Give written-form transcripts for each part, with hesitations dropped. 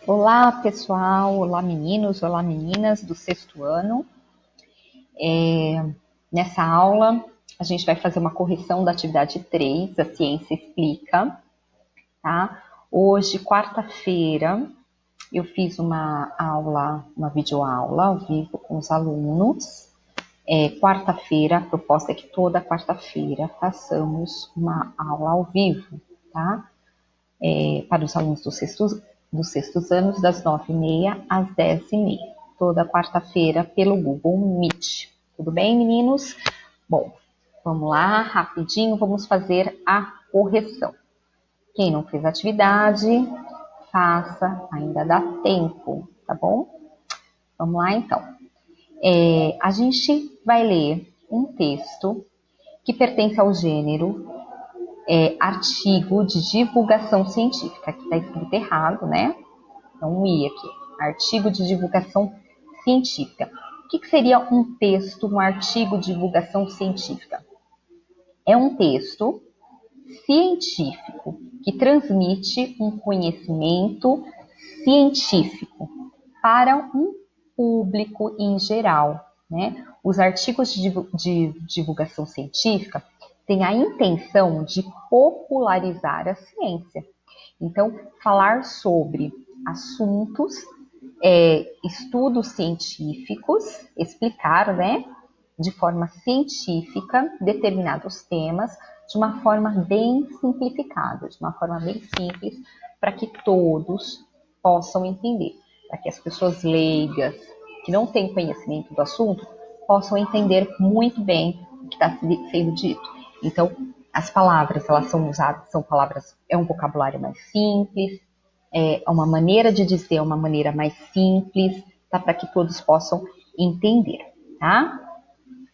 Olá, pessoal! Olá, meninos! Olá, meninas do sexto ano. Nessa aula, a gente vai fazer uma correção da atividade 3, da Ciência Explica, tá? Hoje, quarta-feira, eu fiz uma videoaula ao vivo com os alunos. Quarta-feira, a proposta é que toda quarta-feira façamos uma aula ao vivo, tá? Para os alunos dos sextos anos, das 9h30 às 10h30, toda quarta-feira pelo Google Meet. Tudo bem, meninos? Bom, vamos lá, rapidinho, vamos fazer a correção. Quem não fez atividade, faça, ainda dá tempo, tá bom? Vamos lá, então. A gente vai ler um texto que pertence ao gênero artigo de divulgação científica. Aqui está escrito errado, né? Então, um I aqui. Artigo de divulgação científica. O que seria um texto, um artigo de divulgação científica? É um texto científico que transmite um conhecimento científico para um público em geral, né? Os artigos de divulgação científica têm a intenção de popularizar a ciência. Então, falar sobre assuntos, estudos científicos, explicar, né, de forma científica determinados temas de uma forma bem simplificada, de uma forma bem simples, para que todos possam entender, para que as pessoas leigas, que não têm conhecimento do assunto, possam entender muito bem o que está sendo dito. Então, as palavras, elas são usadas, é um vocabulário mais simples, é uma maneira de dizer, uma maneira mais simples, tá? Para que todos possam entender, tá?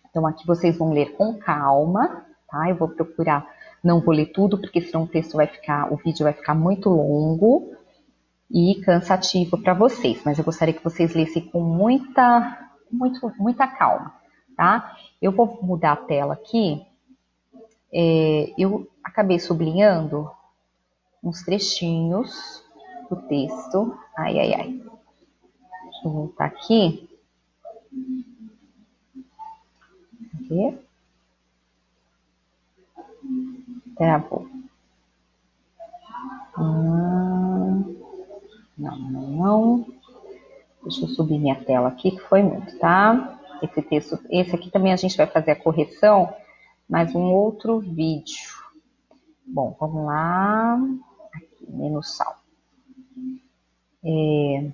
Então, aqui vocês vão ler com calma, tá? Eu vou procurar, não vou ler tudo, porque senão o vídeo vai ficar muito longo e cansativo para vocês, mas eu gostaria que vocês lessem com muita calma, tá? Eu vou mudar a tela aqui. Eu acabei sublinhando uns trechinhos do texto. Ai. Deixa eu voltar aqui. Aqui. Travou. Não. Deixa eu subir minha tela aqui, que foi muito, tá? Esse texto, esse aqui também a gente vai fazer a correção, mas um outro vídeo. Bom, vamos lá. Aqui, menos sal. Se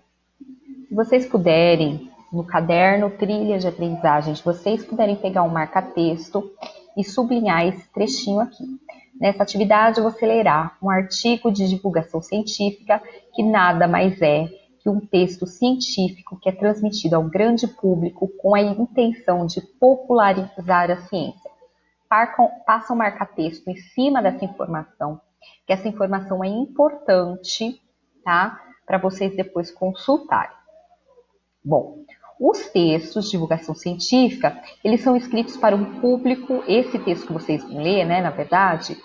vocês puderem, no caderno Trilha de Aprendizagem, se vocês puderem pegar um marca-texto e sublinhar esse trechinho aqui. Nessa atividade, você lerá um artigo de divulgação científica que nada mais é que um texto científico que é transmitido ao grande público com a intenção de popularizar a ciência. Passa um marca-texto em cima dessa informação, que essa informação é importante, tá? Para vocês depois consultarem. Bom, os textos de divulgação científica, eles são escritos para um público, esse texto que vocês vão ler, né, na verdade,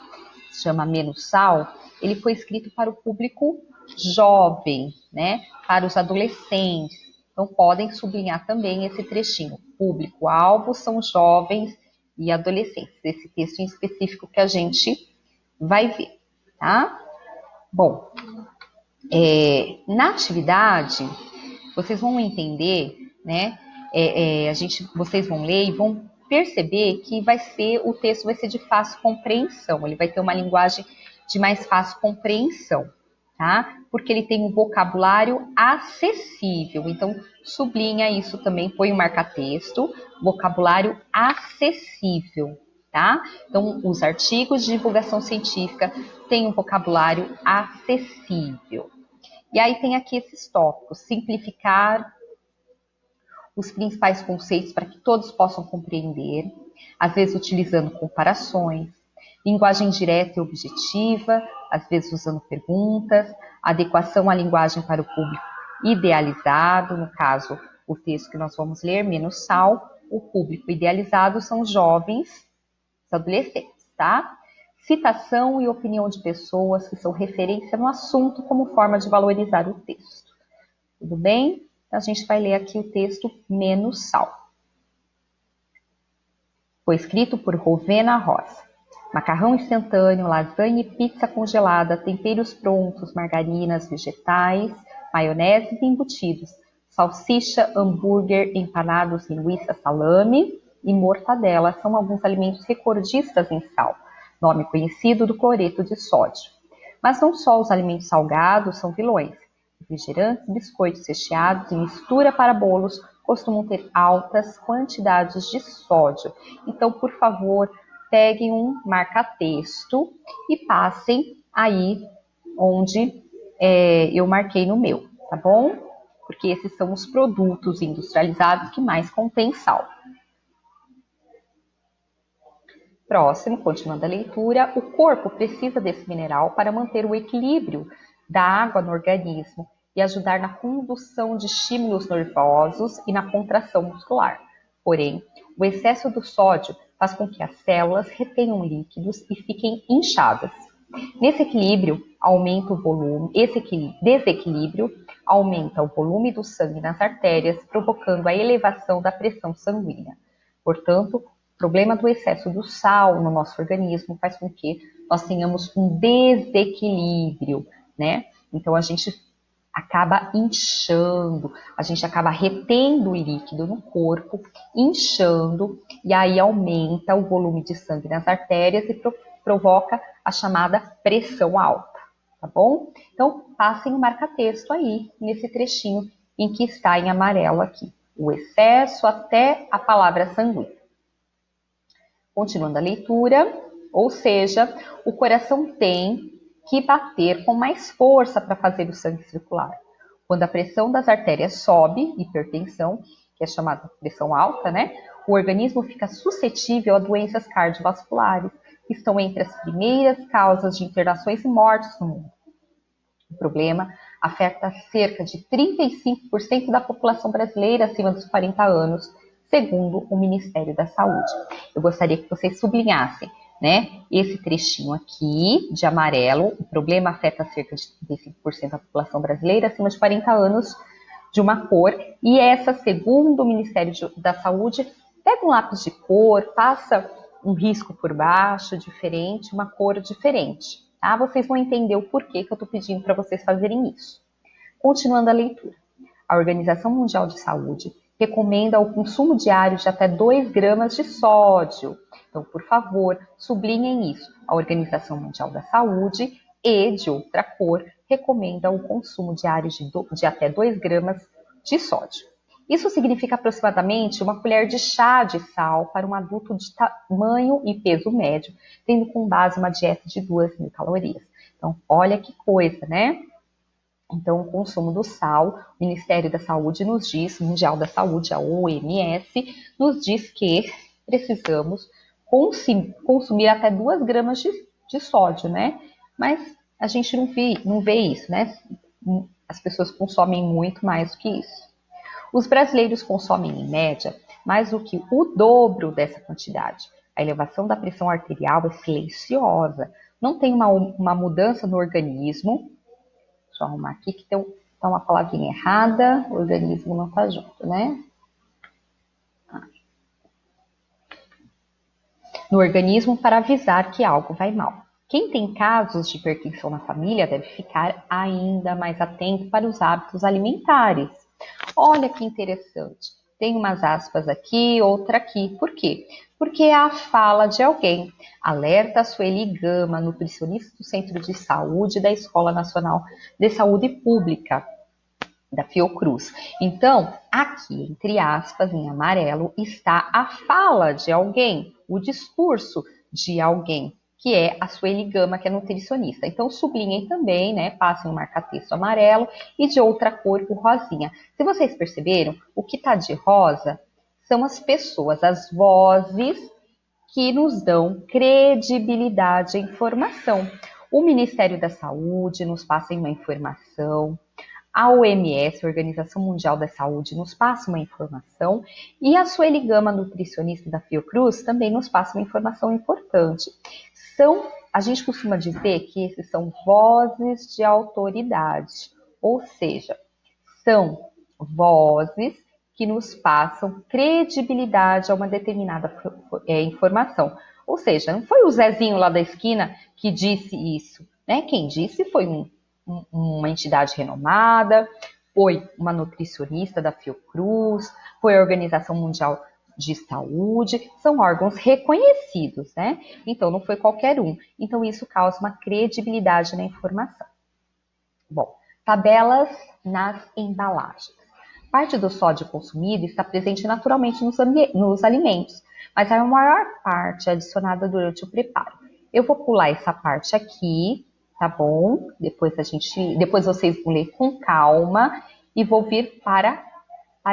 se chama Menos Sal, ele foi escrito para o público jovem, né, para os adolescentes. Então, podem sublinhar também esse trechinho. Público-alvo são jovens e adolescentes. Esse texto em específico que a gente vai ver, tá? Bom, na atividade, vocês vão entender, né? Vocês vão ler e vão perceber que o texto vai ser de fácil compreensão. Ele vai ter uma linguagem de mais fácil compreensão, tá? Porque ele tem um vocabulário acessível. Então, sublinha isso também, põe um marca-texto, vocabulário acessível, tá? Então, os artigos de divulgação científica têm um vocabulário acessível. E aí tem aqui esses tópicos: simplificar os principais conceitos para que todos possam compreender, às vezes utilizando comparações, linguagem direta e objetiva, às vezes usando perguntas, adequação à linguagem para o público idealizado, no caso, o texto que nós vamos ler, Menos Sal, o público idealizado são jovens, adolescentes, tá? Citação e opinião de pessoas que são referência no assunto como forma de valorizar o texto. Tudo bem? Então, a gente vai ler aqui o texto menos sal. Foi escrito por Rovena Rosa. Macarrão instantâneo, lasanha e pizza congelada, temperos prontos, margarinas, vegetais, maionese e embutidos, salsicha, hambúrguer, empanados, linguiça, salame e mortadela são alguns alimentos recordistas em sal, nome conhecido do cloreto de sódio. Mas não só os alimentos salgados são vilões. Refrigerantes, biscoitos recheados e mistura para bolos costumam ter altas quantidades de sódio. Então, por favor, peguem um marca-texto e passem aí onde eu marquei no meu, tá bom? Porque esses são os produtos industrializados que mais contêm sal. Próximo, continuando a leitura, o corpo precisa desse mineral para manter o equilíbrio da água no organismo e ajudar na condução de estímulos nervosos e na contração muscular. Porém, o excesso do sódio faz com que as células retenham líquidos e fiquem inchadas. Nesse equilíbrio, aumenta o volume, desequilíbrio aumenta o volume do sangue nas artérias, provocando a elevação da pressão sanguínea. Portanto, o problema do excesso do sal no nosso organismo faz com que nós tenhamos um desequilíbrio, né? Então, a gente acaba inchando, a gente acaba retendo o líquido no corpo, inchando, e aí aumenta o volume de sangue nas artérias e provoca a chamada pressão alta, tá bom? Então, passem o marca-texto aí, nesse trechinho em que está em amarelo aqui, o excesso até a palavra sanguínea. Continuando a leitura, ou seja, o coração tem que bater com mais força para fazer o sangue circular. Quando a pressão das artérias sobe, hipertensão, que é chamada pressão alta, né? O organismo fica suscetível a doenças cardiovasculares, que estão entre as primeiras causas de internações e mortes no mundo. O problema afeta cerca de 35% da população brasileira acima dos 40 anos, segundo o Ministério da Saúde. Eu gostaria que vocês sublinhassem, né, esse trechinho aqui de amarelo. O problema afeta cerca de 35% da população brasileira acima de 40 anos, de uma cor, e essa, segundo o Ministério da Saúde, pega um lápis de cor, passa um risco por baixo, diferente, uma cor diferente, tá? Vocês vão entender o porquê que eu estou pedindo para vocês fazerem isso. Continuando a leitura. A Organização Mundial de Saúde recomenda o consumo diário de até 2 gramas de sódio. Então, por favor, sublinhem isso. A Organização Mundial da Saúde e, de outra cor, recomenda o consumo diário de até 2 gramas de sódio. Isso significa aproximadamente uma colher de chá de sal para um adulto de tamanho e peso médio, tendo como base uma dieta de 2.000 calorias. Então, olha que coisa, né? Então, o consumo do sal, o Ministério da Saúde nos diz, Mundial da Saúde, a OMS, nos diz que precisamos consumir até 2 gramas de sódio, né? Mas a gente não vê isso, né? As pessoas consomem muito mais do que isso. Os brasileiros consomem, em média, mais do que o dobro dessa quantidade. A elevação da pressão arterial é silenciosa, não tem uma mudança no organismo. Deixa eu arrumar aqui que tem uma palavrinha errada, o organismo não está junto, né? No organismo para avisar que algo vai mal. Quem tem casos de hipertensão na família deve ficar ainda mais atento para os hábitos alimentares. Olha que interessante. Tem umas aspas aqui, outra aqui. Por quê? Porque é a fala de alguém. Alerta a Sueli Gama, nutricionista do Centro de Saúde da Escola Nacional de Saúde Pública, da Fiocruz. Então, aqui, entre aspas, em amarelo, está a fala de alguém, o discurso de alguém, que é a Sueli Gama, que é nutricionista. Então, sublinhem também, né? Passem um marca-texto amarelo e de outra cor, o rosinha. Se vocês perceberam, o que está de rosa são as pessoas, as vozes que nos dão credibilidade à informação. O Ministério da Saúde nos passa uma informação, a OMS, a Organização Mundial da Saúde, nos passa uma informação e a Sueli Gama, nutricionista da Fiocruz, também nos passa uma informação importante. A gente costuma dizer que esses são vozes de autoridade, ou seja, São vozes que nos passam credibilidade a uma determinada informação. Ou seja, não foi o Zezinho lá da esquina que disse isso, né? Quem disse foi uma entidade renomada, foi uma nutricionista da Fiocruz, foi a Organização Mundial de Saúde, são órgãos reconhecidos, né? Então não foi qualquer um. Então isso causa uma credibilidade na informação. Bom, tabelas nas embalagens. Parte do sódio consumido está presente naturalmente nos alimentos, mas a maior parte é adicionada durante o preparo. Eu vou pular essa parte aqui, tá bom? Depois vocês vão ler com calma e vou vir para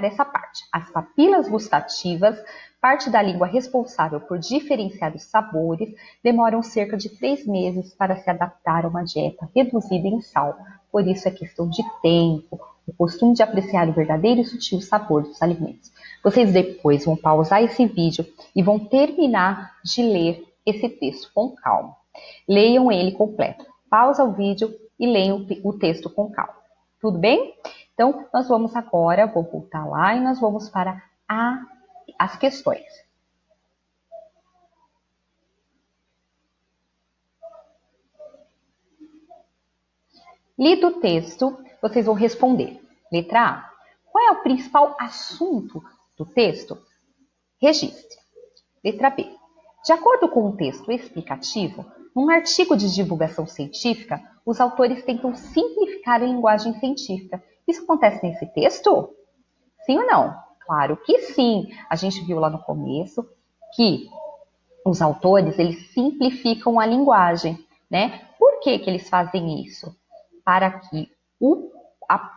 essa parte. As papilas gustativas, parte da língua responsável por diferenciar os sabores, demoram cerca de 3 meses para se adaptar a uma dieta reduzida em sal. Por isso é questão de tempo, o costume de apreciar o verdadeiro e sutil sabor dos alimentos. Vocês depois vão pausar esse vídeo e vão terminar de ler esse texto com calma. Leiam ele completo. Pausa o vídeo e leiam o texto com calma. Tudo bem? Então, nós vamos agora, vou voltar lá e nós vamos para as questões. Lido o texto, vocês vão responder. Letra A. Qual é o principal assunto do texto? Registre. Letra B. De acordo com o texto explicativo, num artigo de divulgação científica, os autores tentam simplificar a linguagem científica. Isso acontece nesse texto? Sim ou não? Claro que sim. A gente viu lá no começo que os autores, eles simplificam a linguagem, né? Por que que eles fazem isso? Para que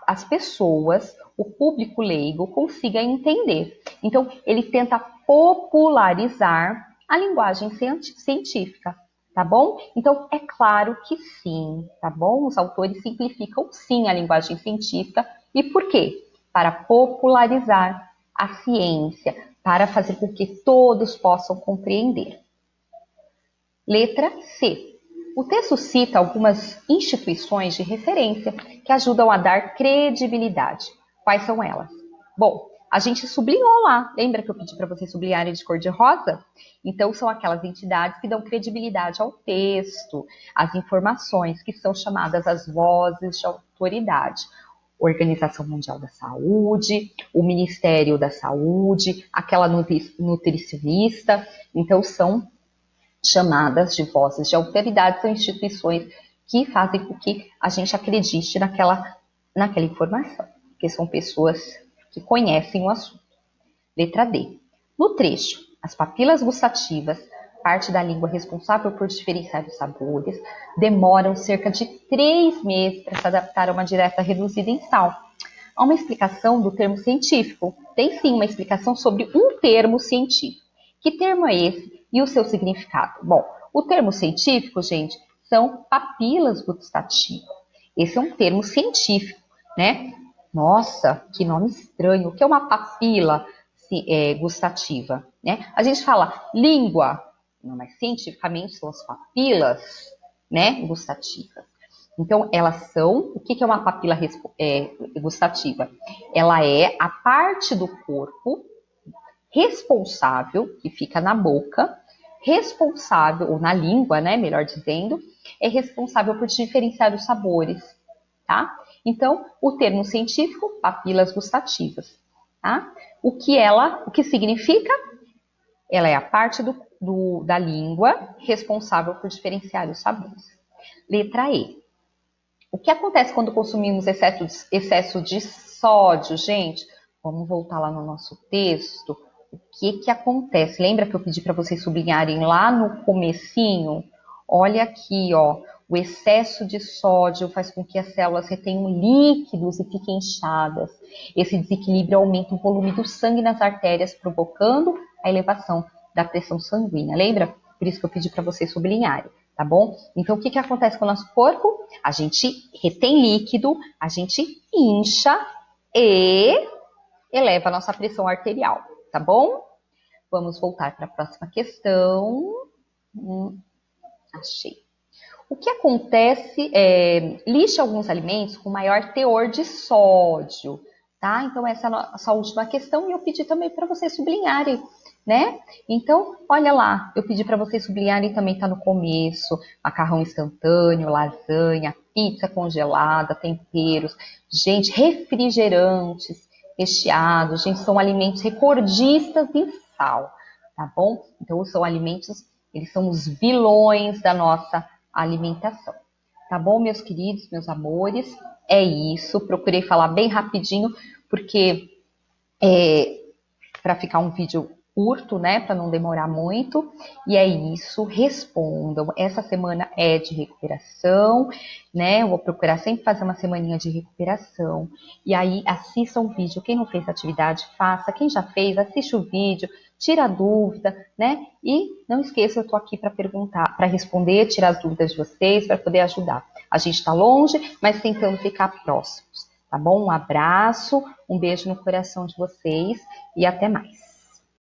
as pessoas, o público leigo, consiga entender. Então, ele tenta popularizar a linguagem científica, tá bom? Então, é claro que sim, tá bom? Os autores simplificam sim a linguagem científica. E por quê? Para popularizar a ciência, para fazer com que todos possam compreender. Letra C. O texto cita algumas instituições de referência que ajudam a dar credibilidade. Quais são elas? Bom, a gente sublinhou lá. Lembra que eu pedi para vocês sublinharem de cor de rosa? Então, são aquelas entidades que dão credibilidade ao texto, às informações, que são chamadas as vozes de autoridade. Organização Mundial da Saúde, o Ministério da Saúde, aquela nutricionista. Então, são chamadas de vozes de autoridade, são instituições que fazem com que a gente acredite naquela informação, porque são pessoas que conhecem o assunto. Letra D. No trecho, as papilas gustativas, parte da língua responsável por diferenciar os sabores, demoram cerca de 3 meses para se adaptar a uma dieta reduzida em sal. Há uma explicação do termo científico. Tem sim uma explicação sobre um termo científico. Que termo é esse e o seu significado? Bom, o termo científico, gente, são papilas gustativas. Esse é um termo científico, né? Nossa, que nome estranho. O que é uma papila gustativa, né? A gente fala língua, não, mas cientificamente são as papilas, né, gustativas. Então, elas são... O que é uma papila gustativa? Ela é a parte do corpo responsável, que fica na boca, responsável, ou na língua, né, melhor dizendo, é responsável por diferenciar os sabores, tá? Então, o termo científico, papilas gustativas, tá? O que significa? Ela é a parte da língua responsável por diferenciar os sabores. Letra E. O que acontece quando consumimos excesso de sódio, gente? Vamos voltar lá no nosso texto. O que acontece? Lembra que eu pedi para vocês sublinharem lá no comecinho? Olha aqui, ó. O excesso de sódio faz com que as células retenham líquidos e fiquem inchadas. Esse desequilíbrio aumenta o volume do sangue nas artérias, provocando a elevação da pressão sanguínea. Lembra? Por isso que eu pedi para vocês sublinharem, tá bom? Então, o que acontece com o nosso corpo? A gente retém líquido, a gente incha e eleva a nossa pressão arterial, tá bom? Vamos voltar para a próxima questão. Achei. O que acontece lixe alguns alimentos com maior teor de sódio, tá? Então, essa é a nossa última questão e eu pedi também para vocês sublinharem, né? Então, olha lá, eu pedi para vocês sublinharem também, tá no começo, macarrão instantâneo, lasanha, pizza congelada, temperos, gente, refrigerantes recheados, gente, são alimentos recordistas em sal, tá bom? Então, são alimentos, eles são os vilões da nossa alimentação. Tá bom, meus queridos, meus amores? É isso. Procurei falar bem rapidinho, porque para ficar um vídeo curto, né, para não demorar muito. E é isso, respondam. Essa semana é de recuperação, né? Eu vou procurar sempre fazer uma semaninha de recuperação. E aí assistam o vídeo. Quem não fez atividade, faça. Quem já fez, assiste o vídeo, tira a dúvida, né? E não esqueça, eu tô aqui para perguntar, para responder, tirar as dúvidas de vocês, para poder ajudar. A gente está longe, mas tentando ficar próximos. Tá bom? Um abraço, um beijo no coração de vocês e até mais.